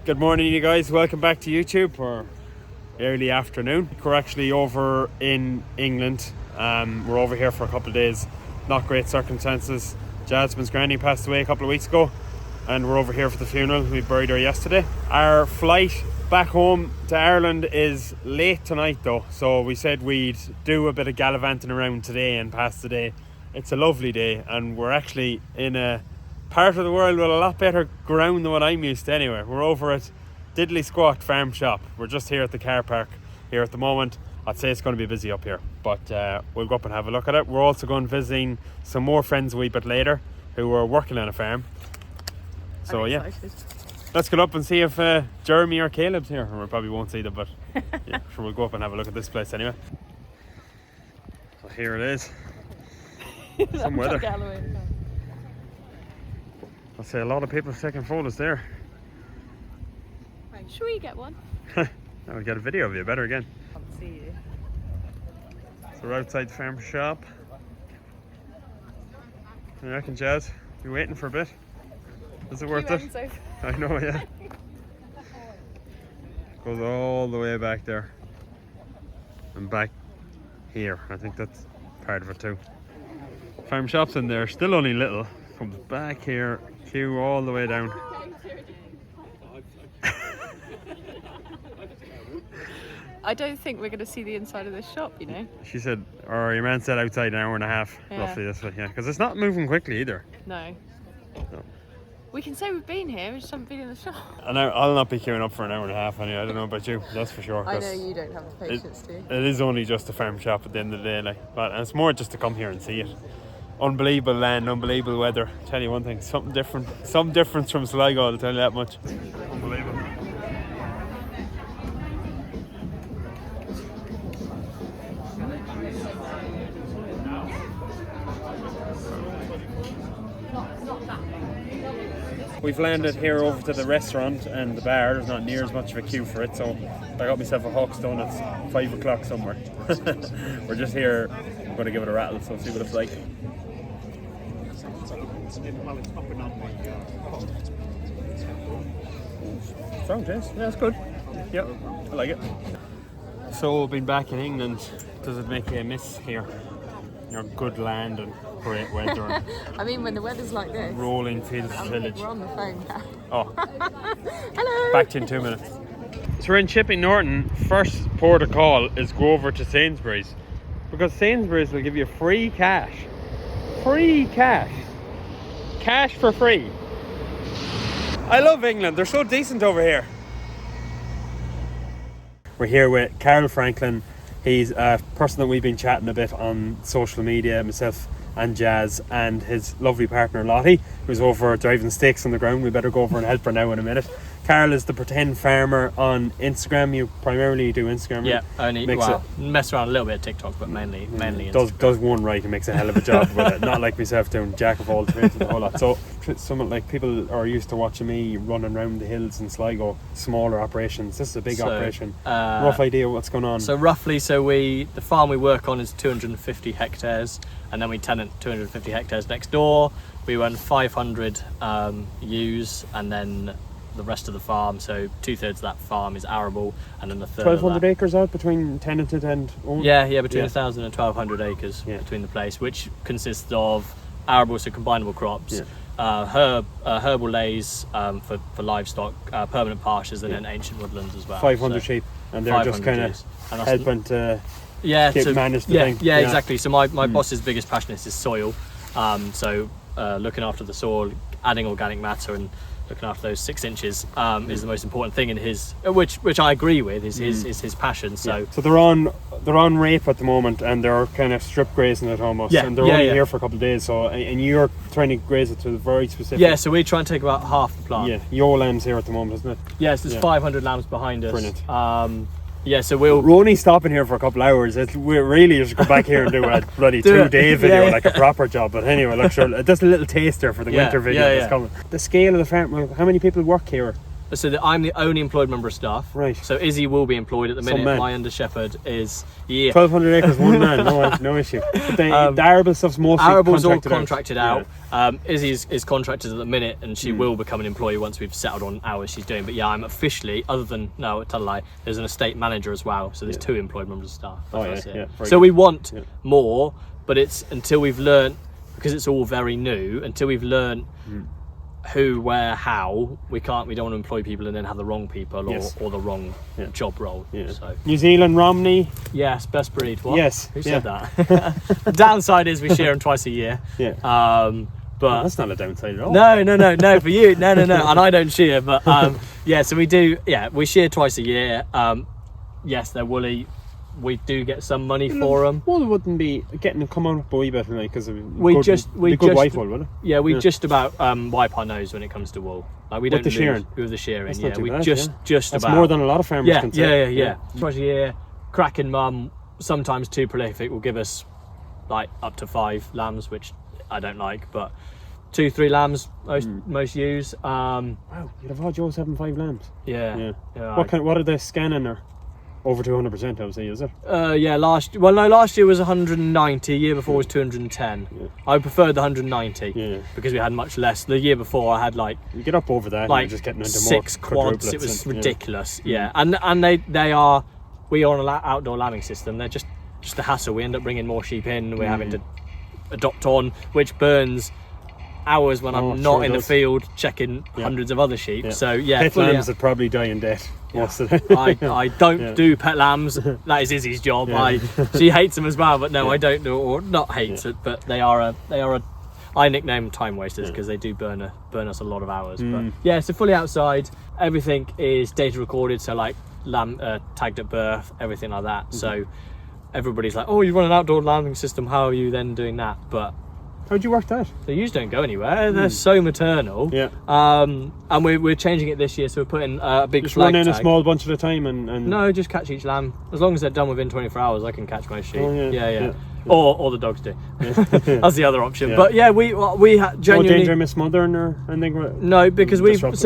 Good morning, you guys. Welcome back to Ewetube for early afternoon. We're actually over in England. We're over here for a couple of days. Not great circumstances. Jasmine's granny passed away a couple of weeks ago, and we're over here for the funeral. We buried her yesterday. Our flight back home to Ireland is late tonight though, so we said we'd do a bit of gallivanting around today and pass the day. It's a lovely day, and we're actually in a part of the world with a lot better ground than what I'm used to anyway. We're over at Diddley Squat Farm Shop. We're just here at the car park here at the moment. I'd say it's going to be busy up here, but we'll go up and have a look at it. We're also going visiting some more friends a wee bit later who are working on a farm. So yeah, let's get up and see if Jeremy or Caleb's here. We probably won't see them, but yeah, sure, we'll go up and have a look at this place anyway. So here it is. Some weather. I'll say a lot of people have taken photos there. Right, should we get one? Now we got a video of you, better again. Can't see you. So we're outside the farm shop. I reckon, Jazz, you're waiting for a bit. Is it worth it? So. I know, yeah. Goes all the way back there. And back here. I think that's part of it too. Farm shop's in there, still only little. Comes back here, queue all the way down. I don't think we're going to see the inside of this shop, you know. She said, or your man said outside an hour and a half, roughly this way, yeah. Because it's not moving quickly either. No. So. We can say we've been here, we just haven't been in the shop. And I'll not be queuing up for an hour and a half anyway. I don't know about you, that's for sure. I know you don't have the patience, do you? It is only just a farm shop at the end of the day, like. But it's more just to come here and see it. Unbelievable land, unbelievable weather. I'll tell you one thing, something different. Some difference from Sligo, I'll tell you that much. Unbelievable. We've landed here over to the restaurant and the bar. There's not near as much of a queue for it, so I got myself a Hawk's Donuts, 5 o'clock somewhere. We're just here, I'm going to give it a rattle, so see what it's like. Strong taste, yeah, it's good. Yep, I like it. So, being back in England, does it make you miss here? Your good land and great weather. And I mean, when the weather's like this. Rolling fields village. We're on the phone now. Oh. Hello. Back to you in 2 minutes. So we're in Chipping Norton. First port of call is go over to Sainsbury's, because Sainsbury's will give you free cash. Free cash. Cash for free. I love England. They're so decent over here. We're here with Karl Franklin. He's a person that we've been chatting a bit on social media, myself and Jazz, and his lovely partner Lottie, who's over driving stakes on the ground. We better go over and help her now in a minute. Karl is the Pretend Farmer on Instagram. You primarily do Instagram. Yeah, only mess around a little bit of TikTok, but mainly Instagram. Does one right and makes a hell of a job with it. Not like myself doing jack of all trades and a whole lot. So someone like people are used to watching me running around the hills in Sligo, smaller operations. This is a big operation. Rough idea what's going on. So roughly, the farm we work on is 250 hectares, and then we tenant 250 hectares next door. We run 500 ewes, and then the rest of the farm, so 2/3 of that farm is arable, and then the third 1,200 acres out between tenanted and owned? Yeah, between 1,000 and 1,200 acres between the place, which consists of arable, so combinable crops, herbal lays for livestock, permanent pastures, and then ancient woodlands as well. 500 sheep, and they're just kind of helping to manage the thing. Yeah, exactly. So my boss's biggest passion is soil, so looking after the soil, adding organic matter, and looking after those 6 inches is the most important thing in his, which I agree with, is his passion. So they're on rape at the moment, and they're kind of strip grazing it almost, and they're only here for a couple of days. So and you're trying to graze it to the very specific. Yeah, so we try and take about half the plant. Yeah, your lamb's here at the moment, isn't it? Yes, there's 500 lambs behind us. Brilliant. Yeah, so we're only stopping here for a couple of hours. We really just come back here and do a bloody 2-day video, like a proper job. But anyway, look, sure, just a little taster for the winter video that's coming. The scale of the farm, how many people work here? I'm the only employed member of staff. Right. So Izzy will be employed at the minute. man. My under shepherd is 1,200 acres, one man, no issue. But the arable stuff's mostly Arable's all contracted out. Izzy is contracted at the minute, and she will become an employee once we've settled on hours she's doing. But yeah, I'm officially, other than, no, tell a lie, there's an estate manager as well. So there's 2 employed members of staff. That's it. So we want more, but it's until we've learned, because it's all very new, until we've learned who, where, how, we don't want to employ people and then have the wrong people or the wrong job role. So. New Zealand Romney. Yes, best breed. What? Yes. Who said that? The downside is we shear them twice a year. But that's not a downside at all. No, for you, no, and I don't shear, but so we do. We shear twice a year. Yes, they're woolly. We do get some money for them. Wool wouldn't be getting them come out a wee bit, like, because we just white wool, wouldn't it? Yeah, we just about wipe our nose when it comes to wool. Like we don't with the shearing. With the shearing, That's not too we bad, just That's about more than a lot of farmers can say. Yeah. Twice a year, cracking mum. Sometimes too prolific will give us like up to 5 lambs, which I don't like, but 2-3 lambs most use. Wow, you'd have had yours having 5 lambs. Yeah. What are they scanning there? Over 200%, obviously, is it? Last year was 190. Year before was 210. I preferred the 190 because we had much less. The year before I had you get up over that, like you're just getting into 6 more quads. It was ridiculous. And we are on an outdoor lambing system. They're just a hassle. We end up bringing more sheep in. We're having to adopt on, which burns hours when I'm not in the field checking hundreds of other sheep. So pet lambs that probably die in death most of the time. I don't do pet lambs. That is Izzy's job. She hates them as well, but no, I don't do, or not hates it, but they are a I nickname them time wasters because they do burn us a lot of hours. But so fully outside, everything is data recorded, so like lamb tagged at birth, everything like that. So everybody's like, oh, you run an outdoor lambing system, how are you then doing that? But how'd you work that? The ewes don't go anywhere. They're so maternal. And we're changing it this year, so we're putting a big just flag run in tag. A small bunch at a time and No, just catch each lamb. As long as they're done within 24 hours, I can catch most sheep. Yeah. Or the dogs do. That's the other option. But we genuinely. No danger of smothering or anything. No, because we did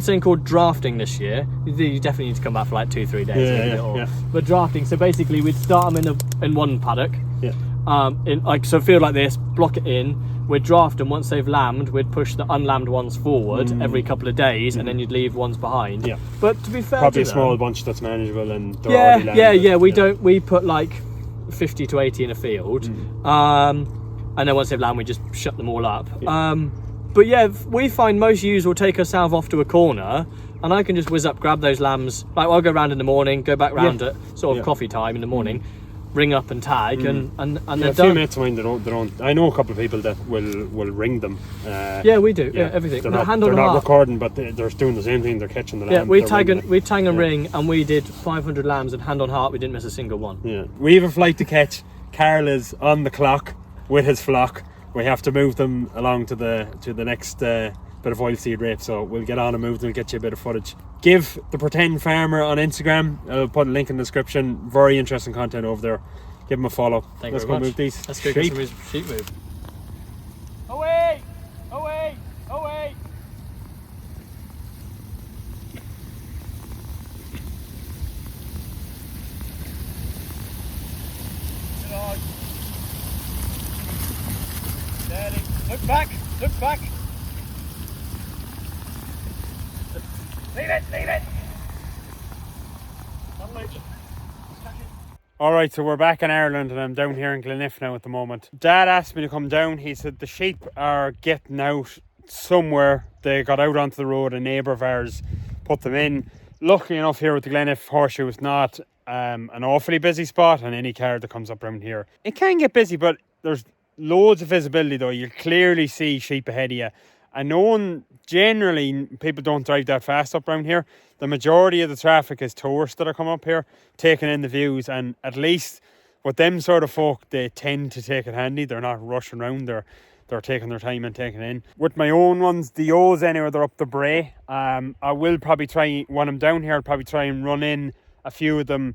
something called drafting this year. You definitely need to come back for like 2-3 days. But drafting, so basically we'd start them in one paddock. So field like this, block it in, we'd draft them. Once they've lambed, we'd push the unlambed ones forward every couple of days, and then you'd leave ones behind. But to be fair, probably a small bunch that's manageable and already lambed. We put like 50 to 80 in a field, and then once they've lambed, we just shut them all up. But we find most ewes will take us south off to a corner, and I can just whiz up, grab those lambs. Like I'll go round in the morning, go back round at sort of coffee time in the morning. Ring up and tag and they're a done. Few mates of mine that don't. I know a couple of people that will ring them. We do. Everything. They're not not recording, but they're doing the same thing. They're catching the lamb. We tag and ring, and we did 500 lambs, and hand on heart, we didn't miss a single one. We have a flight to catch. Karl is on the clock with his flock. We have to move them along to the next bit of oilseed rape, so we'll get on and move them and get you a bit of footage. Give the Pretend Farmer on Instagram. I'll put a link in the description. Very interesting content over there. Give them a follow. Let's go move these. Let's go get some sheep move. Away! Away! Away! Steady. Look back! Look back! Leave it! Alright, so we're back in Ireland and I'm down here in Gleniff now at the moment. Dad asked me to come down. He said the sheep are getting out somewhere. They got out onto the road, a neighbour of ours put them in. Luckily enough here with the Gleniff horseshoe, it's not an awfully busy spot, and any car that comes up around here, it can get busy, but there's loads of visibility though. You clearly see sheep ahead of you. And generally people don't drive that fast up around here. The majority of the traffic is tourists that are coming up here, taking in the views, and at least with them sort of folk, they tend to take it handy. They're not rushing around, they're taking their time and taking it in. With my own ones, the ewes anyway, they're up the Bray. I will probably try, when I'm down here, I'll probably try and run in a few of them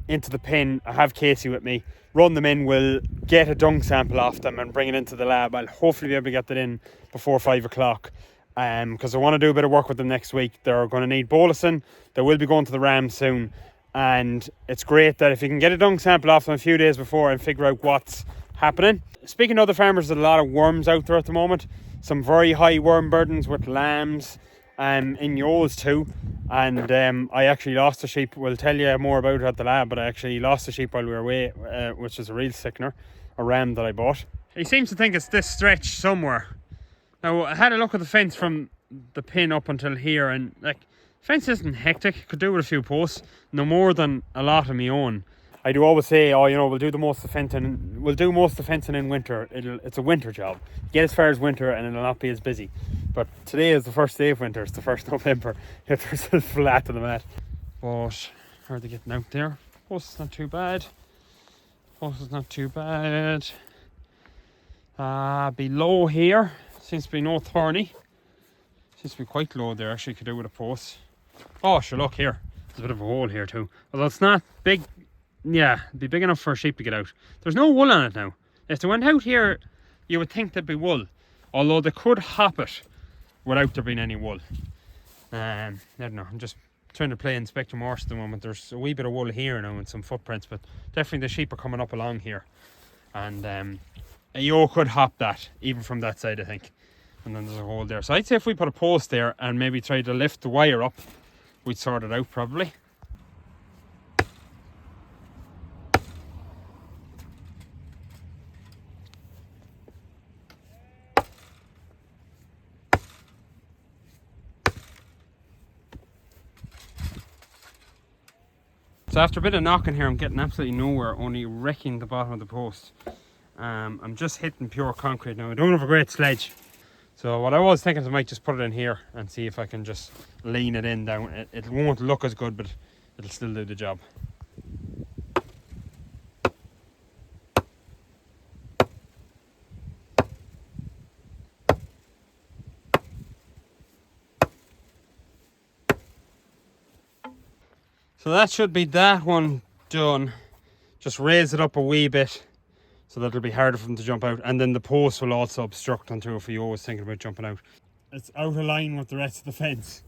into the pen. I have Casey with me. Run them in, we'll get a dung sample off them and bring it into the lab. I'll hopefully be able to get that in before 5 o'clock. because I want to do a bit of work with them next week. They're going to need bolusing. They will be going to the ram soon, and it's great that if you can get a dung sample off them a few days before and figure out what's happening. Speaking of other farmers, there's a lot of worms out there at the moment. Some very high worm burdens with lambs in ewes too. And I actually lost a sheep. We'll tell you more about it at the lab, but I actually lost a sheep while we were away, which is a real sickener, a ram that I bought. He seems to think it's this stretch somewhere. Now, I had a look at the fence from the pin up until here, and like, fence isn't hectic. Could do with a few posts, no more than a lot of my own. I do always say, oh, you know, we'll do most of the fencing in winter. It's a winter job. Get as far as winter and it'll not be as busy. But today is the first day of winter. It's the 1st November. It's flat to the mat. But how are they getting out there? Post is not too bad. Below here seems to be no thorny. Seems to be quite low there. Actually, could do with a post. Oh, sure, look here. There's a bit of a hole here too. Although it's not big. Yeah, it'd be big enough for a sheep to get out. There's no wool on it now. If they went out here, you would think there'd be wool. Although they could hop it without there being any wool. I don't know, I'm just trying to play Inspector Morse at the moment. There's a wee bit of wool here now and some footprints, but definitely the sheep are coming up along here. And a ewe could hop that, even from that side, I think. And then there's a hole there. So I'd say if we put a post there and maybe try to lift the wire up, we'd sort it out probably. So after a bit of knocking here, I'm getting absolutely nowhere, only wrecking the bottom of the post. I'm just hitting pure concrete now. I don't have a great sledge. So what I was thinking is I might just put it in here and see if I can just lean it in down. It won't look as good, but it'll still do the job. So that should be that one done. Just raise it up a wee bit so that it'll be harder for them to jump out. And then the post will also obstruct onto if you're always thinking about jumping out. It's out of line with the rest of the fence.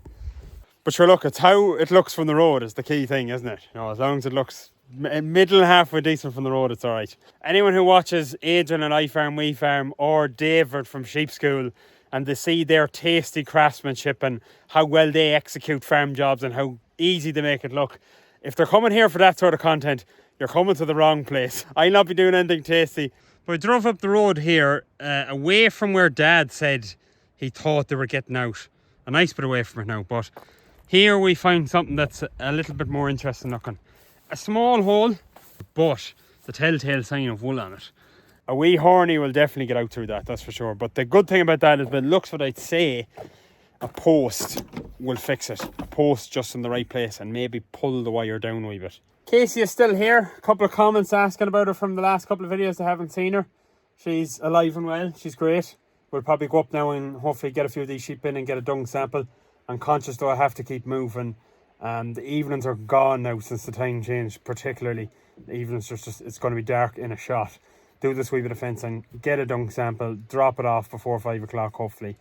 But sure, look, it's how it looks from the road is the key thing, isn't it? You know, as long as it looks middle halfway decent from the road, it's alright. Anyone who watches Adrian and I Farm, We Farm, or David from Sheep School, and they see their tasty craftsmanship and how well they execute farm jobs and how easy they make it look. If they're coming here for that sort of content, you're coming to the wrong place. I'll not be doing anything tasty. But I drove up the road here, away from where Dad said he thought they were getting out. A nice bit away from it now, but here we find something that's a little bit more interesting looking. A small hole, but the telltale sign of wool on it. A wee horny will definitely get out through that, that's for sure. But the good thing about that is, it looks what I'd say, a post will fix it. A post just in the right place and maybe pull the wire down a wee bit. Casey is still here. A couple of comments asking about her from the last couple of videos. I haven't seen her. She's alive and well. She's great. We'll probably go up now and hopefully get a few of these sheep in and get a dung sample. I'm conscious though I have to keep moving. The evenings are gone now since the time changed, particularly. The evenings just it's going to be dark in a shot. Do this wee bit of fencing, get a dung sample, drop it off before 5 o'clock hopefully.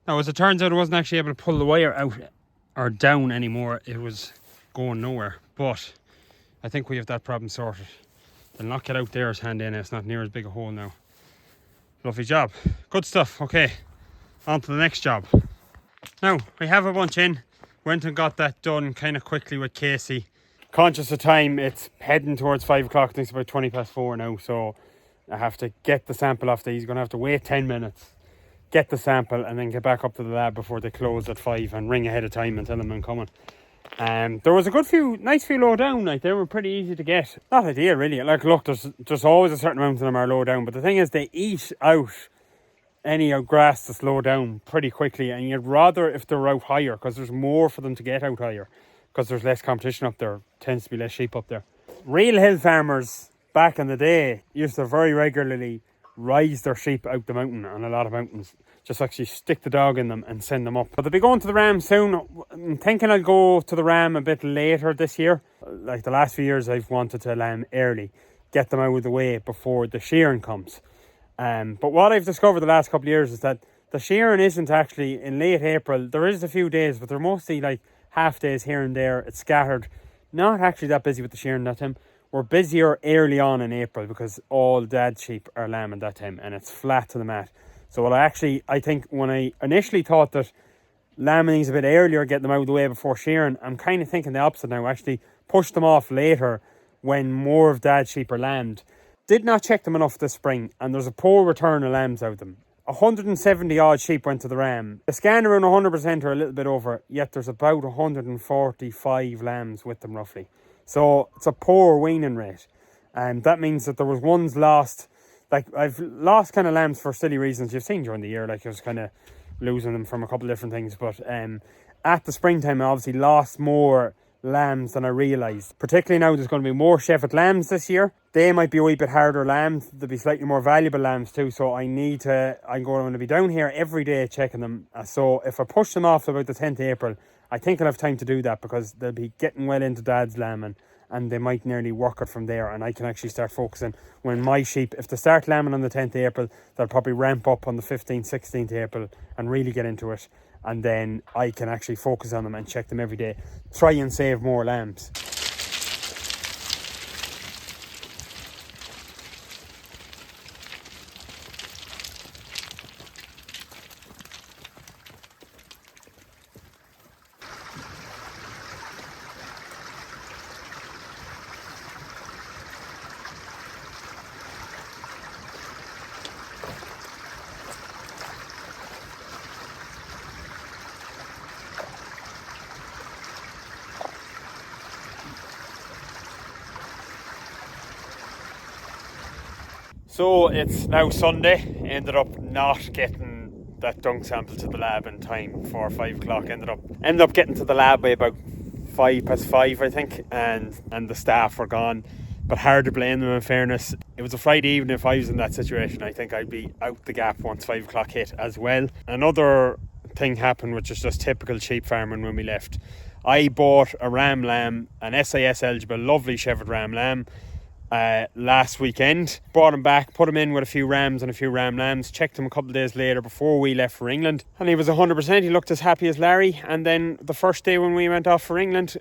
Now, as it turns out, I wasn't actually able to pull the wire out or down anymore. It was going nowhere. But I think we have that problem sorted. They'll not get out there as handy, and it's not near as big a hole now. Lovely job. Good stuff. Okay, on to the next job. Now, we have a bunch in. Went and got that done kind of quickly with Casey. Conscious of time, it's heading towards 5 o'clock. I think it's about 20 past 4 now. So I have to get the sample off there. He's going to have to wait 10 minutes. Get the sample and then get back up to the lab before they close at 5 and ring ahead of time and tell them I'm coming. There was a nice few low down. Like, they were pretty easy to get. Not ideal really. Like, look, there's always a certain amount of them are low down, but the thing is they eat out any grass that's low down pretty quickly, and you'd rather if they're out higher because there's more for them to get out higher because there's less competition up there. Tends to be less sheep up there. Real hill farmers back in the day used to very regularly rise their sheep out the mountain on a lot of mountains. just actually stick the dog in them and send them up. But they'll be going to the ram soon. I'm thinking I'll go to the ram a bit later this year. Like the last few years, I've wanted to lamb early, get them out of the way before the shearing comes. But what I've discovered the last couple of years is that the shearing isn't actually in late April. There is a few days, but they're mostly like half days here and there. It's scattered. Not actually that busy with the shearing that time. We're busier early on in April because all dad sheep are lambing that time and it's flat to the mat. So I think when I initially thought that lambing is a bit earlier, getting them out of the way before shearing, I'm kind of thinking the opposite now. Actually push them off later when more of dad sheep are lambed. Did not check them enough this spring and there's a poor return of lambs out of them. 170 odd sheep went to the ram. The scan around 100% or a little bit over, yet there's about 145 lambs with them roughly. So it's a poor weaning rate. And that means that there was ones lost. Like I've lost kind of lambs for silly reasons you've seen during the year. Like I was kind of losing them from a couple of different things. But at the springtime I obviously lost more lambs than I realised. Particularly now there's going to be more Shepherd lambs this year. They might be a wee bit harder lambs. They'll be slightly more valuable lambs too. So I'm going to be down here every day checking them. So if I push them off to about the 10th April, I think I'll have time to do that because they'll be getting well into dad's lambing and they might nearly work it from there, and I can actually start focusing when my sheep, if they start lambing on the 10th April, they'll probably ramp up on the 15th, 16th April and really get into it, and then I can actually focus on them and check them every day, try and save more lambs. So it's now Sunday. Ended up not getting that dung sample to the lab in time for 5 o'clock. Ended up getting to the lab by about 5:05 I think, and the staff were gone. But hard to blame them in fairness. It was a Friday evening. If I was in that situation, I think I'd be out the gap once 5 o'clock hit as well. Another thing happened which is just typical sheep farming when we left. I bought a ram lamb, an SIS eligible, lovely Shepherd ram lamb, last weekend. Brought him back, put him in with a few rams and a few ram lambs, checked him a couple of days later before we left for England, and he was 100%. He looked as happy as Larry. And then the first day when we went off for England,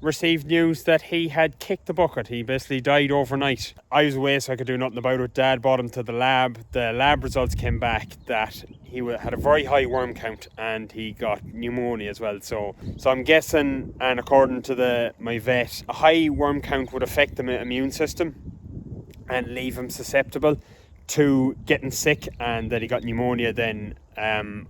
received news that he had kicked the bucket. He basically died overnight. I was away so I could do nothing about it. Dad brought him to the lab. The lab results came back that he had a very high worm count and he got pneumonia as well. So I'm guessing, and according to my vet, a high worm count would affect the immune system and leave him susceptible to getting sick, and that he got pneumonia then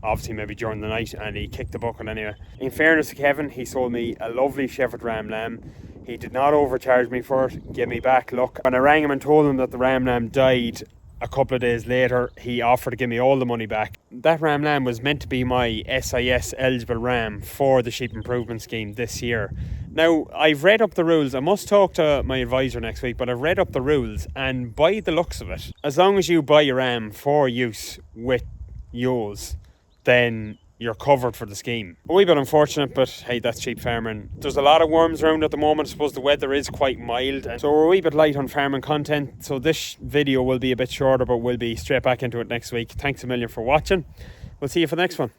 obviously maybe during the night, and he kicked the bucket anyway. In fairness to Kevin, he sold me a lovely Shepherd ram lamb. He did not overcharge me for it, gave me back luck. When I rang him and told him that the ram lamb died a couple of days later, he offered to give me all the money back. That ram lamb was meant to be my SIS eligible ram for the sheep improvement scheme this year. Now, I've read up the rules. I must talk to my advisor next week, but I've read up the rules, and by the looks of it, as long as you buy a ram for use with ewes, then you're covered for the scheme. A wee bit unfortunate, but hey, that's sheep farming. There's a lot of worms around at the moment. I suppose the weather is quite mild, so we're a wee bit light on farming content. So this video will be a bit shorter, but we'll be straight back into it next week. Thanks a million for watching. We'll see you for the next one.